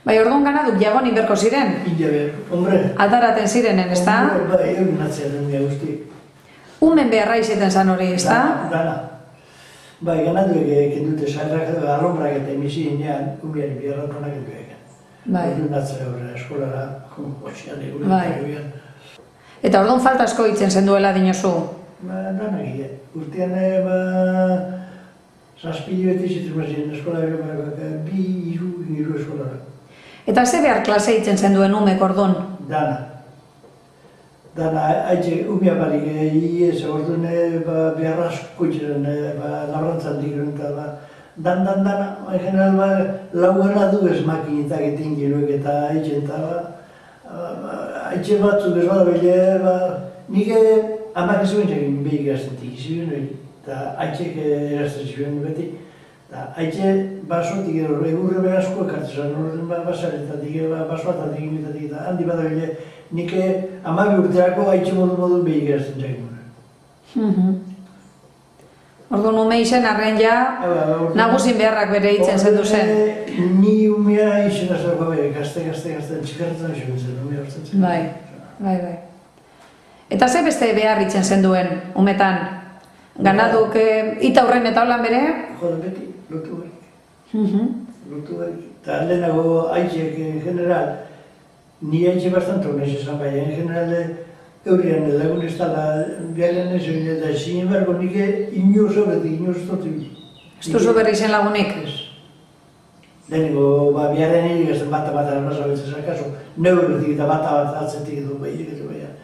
Bai, orduan ganaduk jagoan inberko ziren? Illa hombre. Ataraten zirenen, ez da? Bai, egin atzea den guzti. Umen beharra izeten zan hori, ez da? Dana. Bai, ganaduek egin dute salrak edo alombrak eta emisi inean, umiari biharra tonak edo egin. Bai. Egin atzea horre eskolara, hoxian egun Bai. Eta orduan falta asko hitzen zen duela dinozu? Dana egia. Urtean, zazpillo beti zitzen mazien eskolara, bi, hiru eskolara. Eta ze behar klase hitzen zen duen umek orduan? Dana. Haitxe, umia barik, iez, orduan behar asko itxeren, labrantzan dikeren eta dana, en general, lauera du ez makinetak etin giroek eta haitxe haitxe batzuk ez bada bile, nik amak ez duen txekin behik eraztentik izibien hori, eta haitxek erazten zibien beti. Haitxe basotik edo egurre behar asko ekartzen, horren basaretatik, basoatatik imitatik eta handi badabile, nik amabi urterako haitxe modu behik erazten txekin. Orduan ume izen arren ja, nagusin beharrak bere hitzen zendu zen. Ni umea izen azalko behar, gazte, txikarretan izen zen, umea hartzen zen. Bai. Eta ze beste behar hitzen zen duen, umetan? Ganaduk ita horren eta holan bere? Jode beti, lotu barik. Eta lehenago haitxek, en general, ni haitxe bastante honez esan bai, en general, eurian lagun ez dala, bialen ez egin eta sin embargo, nik inoz horretik, inoz totu. Ez duzu berri zen lagunik? Lehenengo, biaren egin ezten bata armazabetzen zakaso, neuretik eta bata atzetik edo behirik edo behiak.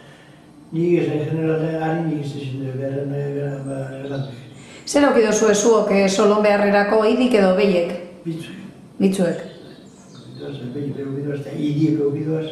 Nik ez, en general, harin nik ez ezin dugu, beran. Zer auki dozu ezuok solon beharrerako idik edo behiek? Bitzuek. Bitzuek? Biduaz, behi, pero biduaz, eta idiek biduaz.